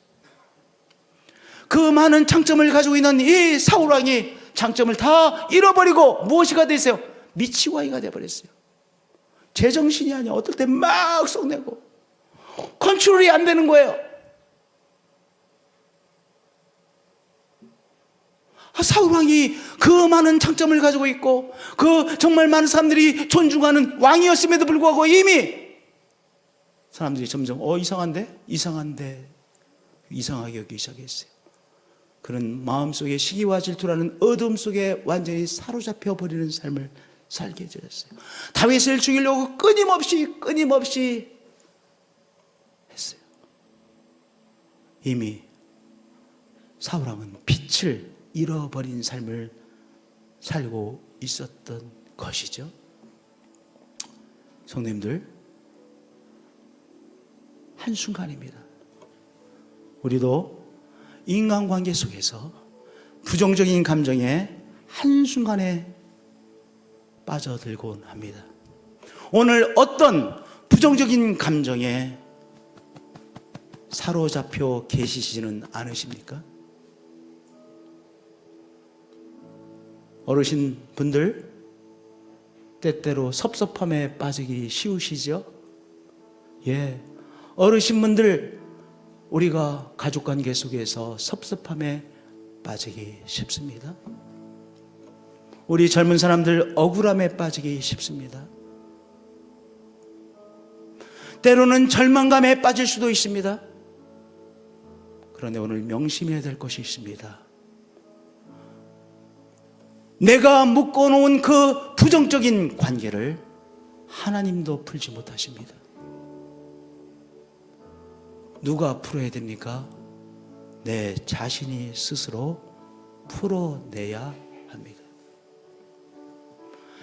그 많은 장점을 가지고 있는 이 사울왕이 장점을 다 잃어버리고 무엇이가 됐어요? 미치광이가 되어버렸어요. 제정신이 아니야. 어떨 때 막 썩내고 컨트롤이 안 되는 거예요. 사울왕이 그 많은 장점을 가지고 있고 그 정말 많은 사람들이 존중하는 왕이었음에도 불구하고 이미 사람들이 점점 이상하게 여기기 시작했어요. 그런 마음속에 시기와 질투라는 어둠 속에 완전히 사로잡혀 버리는 삶을 살게 되었어요. 다윗을 죽이려고 끊임없이 했어요. 이미 사울왕은 빛을 잃어버린 삶을 살고 있었던 것이죠. 성도님들, 한순간입니다. 우리도 인간관계 속에서 부정적인 감정에 한순간에 빠져들곤 합니다. 오늘 어떤 부정적인 감정에 사로잡혀 계시지는 않으십니까? 어르신 분들, 때때로 섭섭함에 빠지기 쉬우시죠? 예. 어르신분들, 우리가 가족관계 속에서 섭섭함에 빠지기 쉽습니다. 우리 젊은 사람들 억울함에 빠지기 쉽습니다. 때로는 절망감에 빠질 수도 있습니다. 그런데 오늘 명심해야 될 것이 있습니다. 내가 묶어놓은 그 부정적인 관계를 하나님도 풀지 못하십니다. 누가 풀어야 됩니까? 내 자신이 스스로 풀어내야 합니다.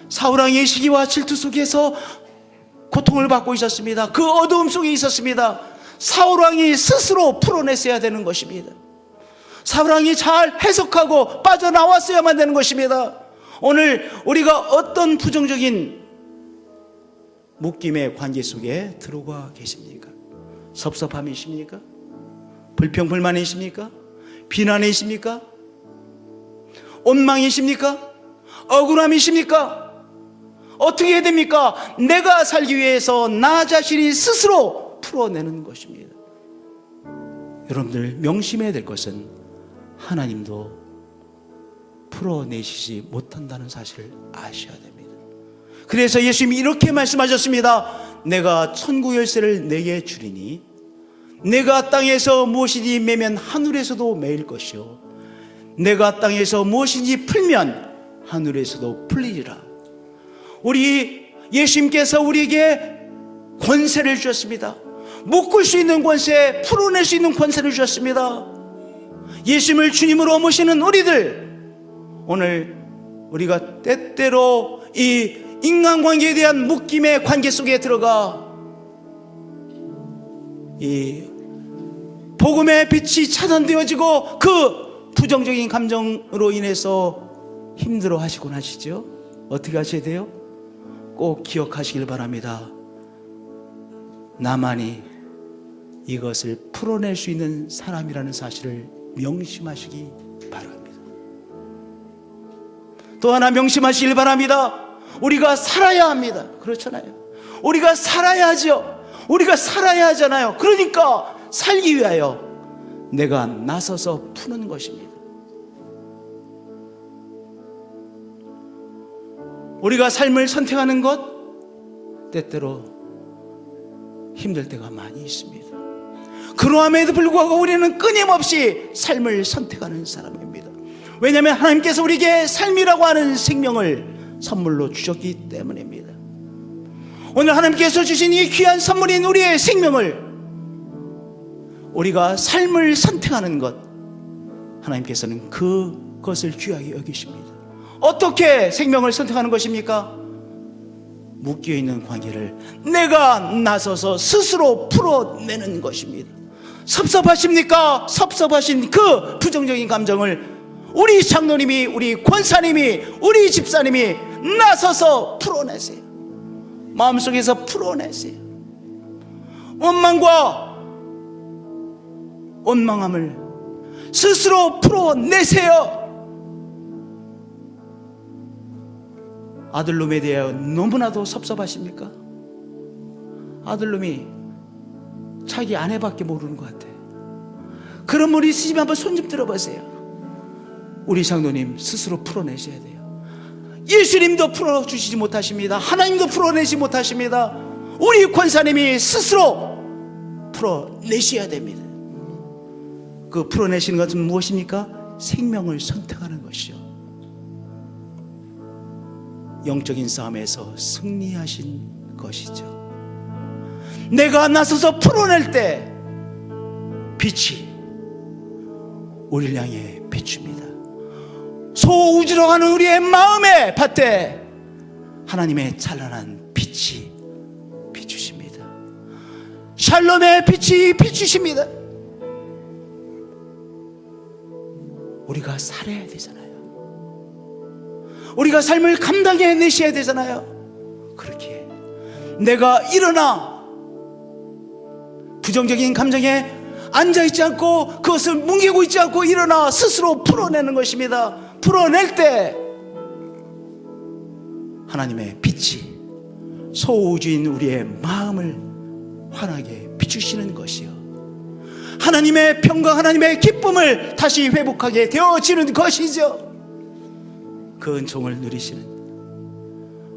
사울왕의 시기와 질투 속에서 고통을 받고 있었습니다. 그 어두움 속에 있었습니다. 사울왕이 스스로 풀어냈어야 되는 것입니다. 사울왕이 잘 해석하고 빠져나왔어야만 되는 것입니다. 오늘 우리가 어떤 부정적인 묶임의 관계 속에 들어가 계십니까? 섭섭함이십니까? 불평불만이십니까? 비난이십니까? 원망이십니까? 억울함이십니까? 어떻게 해야 됩니까? 내가 살기 위해서 나 자신이 스스로 풀어내는 것입니다. 여러분들 명심해야 될 것은 하나님도 풀어내시지 못한다는 사실을 아셔야 됩니다. 그래서 예수님이 이렇게 말씀하셨습니다. 내가 천국 열쇠를 내게 주리니 내가 땅에서 무엇이든지 매면 하늘에서도 매일 것이요 내가 땅에서 무엇인지 풀면 하늘에서도 풀리리라. 우리 예수님께서 우리에게 권세를 주셨습니다. 묶을 수 있는 권세, 풀어낼 수 있는 권세를 주셨습니다. 예수님을 주님으로 모시는 우리들, 오늘 우리가 때때로 이 인간관계에 대한 묶임의 관계 속에 들어가 이 복음의 빛이 차단되어지고 그 부정적인 감정으로 인해서 힘들어 하시곤 하시죠? 어떻게 하셔야 돼요? 꼭 기억하시길 바랍니다. 나만이 이것을 풀어낼 수 있는 사람이라는 사실을 명심하시기 바랍니다. 또 하나 명심하시길 바랍니다. 우리가 살아야 합니다. 그렇잖아요. 우리가 살아야죠. 우리가 살아야 하잖아요. 그러니까 살기 위하여 내가 나서서 푸는 것입니다. 우리가 삶을 선택하는 것 때때로 힘들 때가 많이 있습니다. 그러함에도 불구하고 우리는 끊임없이 삶을 선택하는 사람입니다. 왜냐하면 하나님께서 우리에게 삶이라고 하는 생명을 선물로 주셨기 때문입니다. 오늘 하나님께서 주신 이 귀한 선물인 우리의 생명을 우리가 삶을 선택하는 것, 하나님께서는 그것을 귀하게 여기십니다. 어떻게 생명을 선택하는 것입니까? 묶여있는 관계를 내가 나서서 스스로 풀어내는 것입니다. 섭섭하십니까? 섭섭하신 그 부정적인 감정을 우리 장로님이, 우리 권사님이, 우리 집사님이 나서서 풀어내세요. 마음속에서 풀어내세요. 원망함을 스스로 풀어내세요. 아들놈에 대하여 너무나도 섭섭하십니까? 아들놈이 자기 아내밖에 모르는 것 같아요. 그런 분 있으시면 한번 손 좀 들어보세요. 우리 장로님 스스로 풀어내셔야 돼요. 예수님도 풀어주시지 못하십니다. 하나님도 풀어내지 못하십니다. 우리 권사님이 스스로 풀어내셔야 됩니다. 그 풀어내시는 것은 무엇입니까? 생명을 선택하는 것이요, 영적인 싸움에서 승리하신 것이죠. 내가 나서서 풀어낼 때 빛이 우리를 향해 비춥니다. 소우주로 가는 우리의 마음의 밭에 하나님의 찬란한 빛이 비추십니다. 샬롬의 빛이 비추십니다. 우리가 살아야 되잖아요. 우리가 삶을 감당해내셔야 되잖아요. 그렇게 내가 일어나 부정적인 감정에 앉아있지 않고 그것을 뭉개고 있지 않고 일어나 스스로 풀어내는 것입니다. 풀어낼 때 하나님의 빛이 소우주인 우리의 마음을 환하게 비추시는 것이요, 하나님의 평강, 하나님의 기쁨을 다시 회복하게 되어지는 것이죠. 그 은총을 누리시는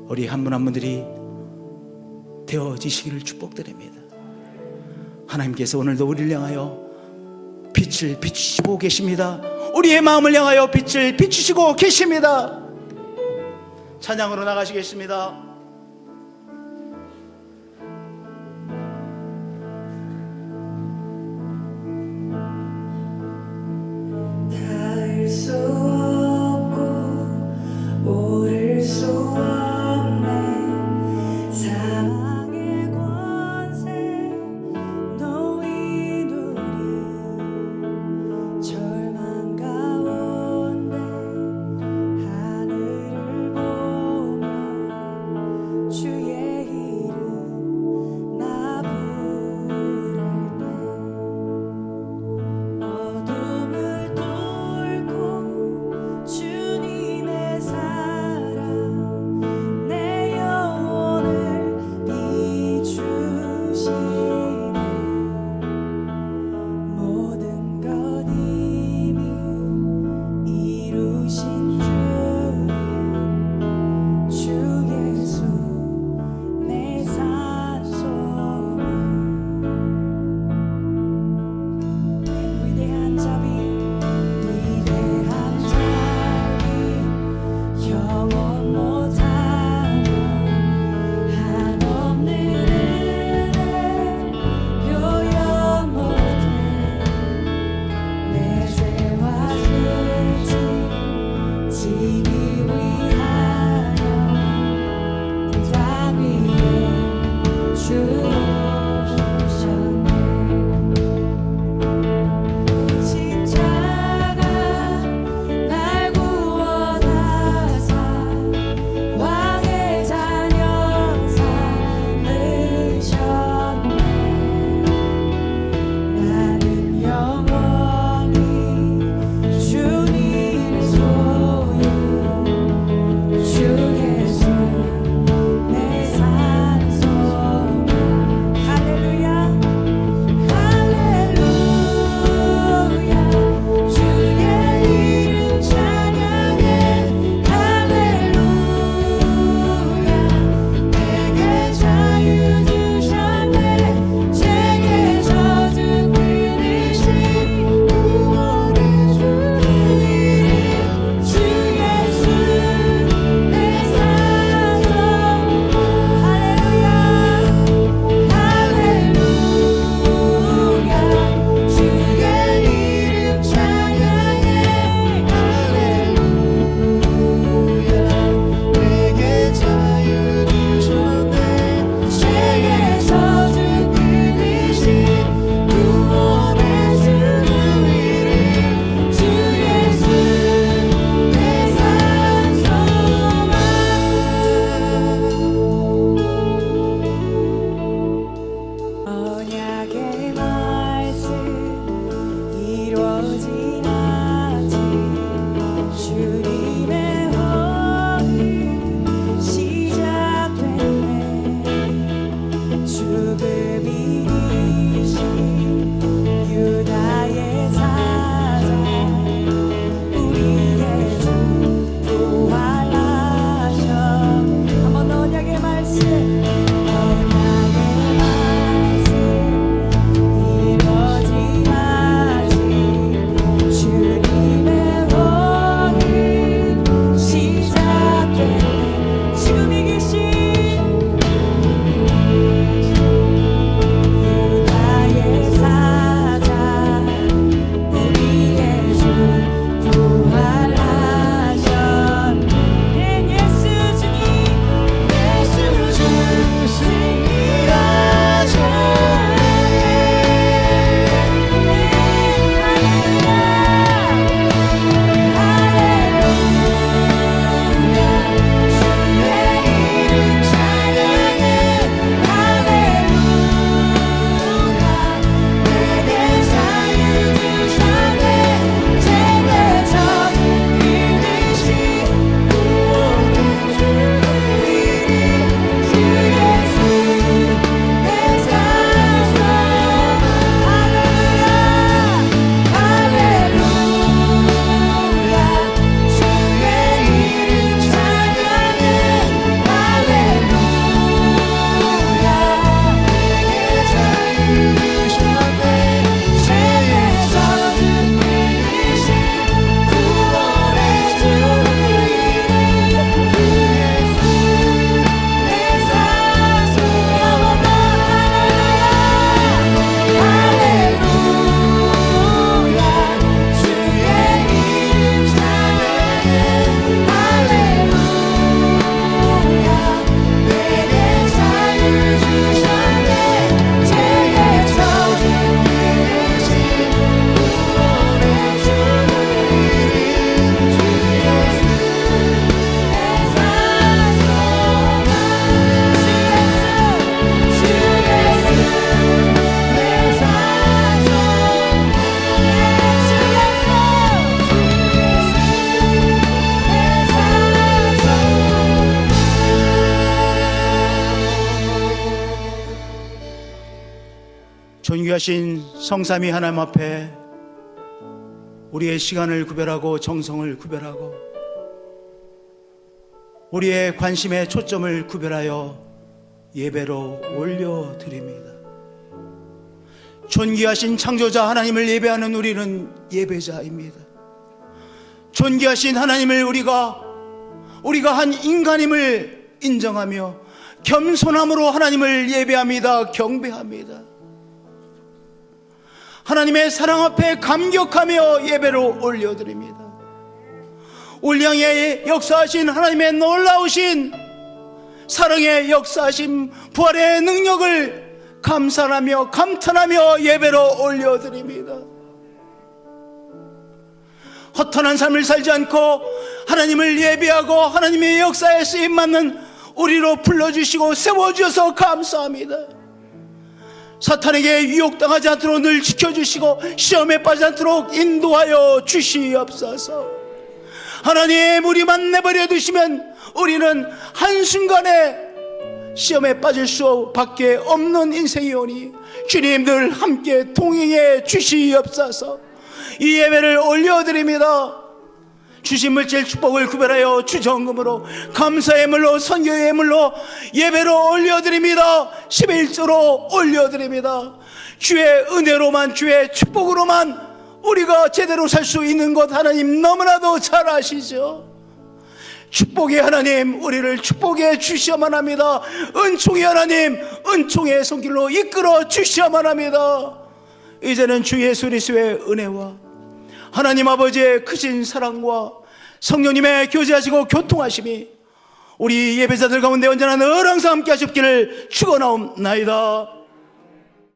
우리 한 분 한 분들이 되어지시기를 축복드립니다. 하나님께서 오늘도 우리를 향하여 빛을 비추시고 계십니다. 우리의 마음을 향하여 빛을 비추시고 계십니다. 찬양으로 나가시겠습니다. 닿을 수 없고 오를 수 없네 사망의 권세 너희 누리 절망 가운데 하늘을 보며 존귀하신 성삼위 하나님 앞에 우리의 시간을 구별하고 정성을 구별하고 우리의 관심의 초점을 구별하여 예배로 올려드립니다. 존귀하신 창조자 하나님을 예배하는 우리는 예배자입니다. 존귀하신 하나님을 우리가 한 인간임을 인정하며 겸손함으로 하나님을 예배합니다. 경배합니다. 하나님의 사랑 앞에 감격하며 예배로 올려드립니다. 우리 향해 역사하신 하나님의 놀라우신 사랑의 역사하심, 부활의 능력을 감사하며 감탄하며 예배로 올려드립니다. 허탄한 삶을 살지 않고 하나님을 예배하고 하나님의 역사에 쓰임받는 우리로 불러주시고 세워주셔서 감사합니다. 사탄에게 유혹당하지 않도록 늘 지켜주시고 시험에 빠지지 않도록 인도하여 주시옵소서. 하나님, 우리만 내버려 두시면 우리는 한순간에 시험에 빠질 수밖에 없는 인생이오니 주님들 함께 동행해 주시옵소서. 이 예배를 올려드립니다. 주신 물질 축복을 구별하여 주정금으로 감사의 물로 선교의 물로 예배로 올려드립니다. 11조로 올려드립니다. 주의 은혜로만 주의 축복으로만 우리가 제대로 살 수 있는 것 하나님 너무나도 잘 아시죠. 축복의 하나님, 우리를 축복해 주셔야만 합니다. 은총의 하나님, 은총의 손길로 이끌어 주셔야만 합니다. 이제는 주 예수 그리스도의 은혜와 하나님 아버지의 크신 사랑과 성령님의 교제하시고 교통하심이 우리 예배자들 가운데 언제나 늘 항상 함께 하셨기를 축원하옵나이다.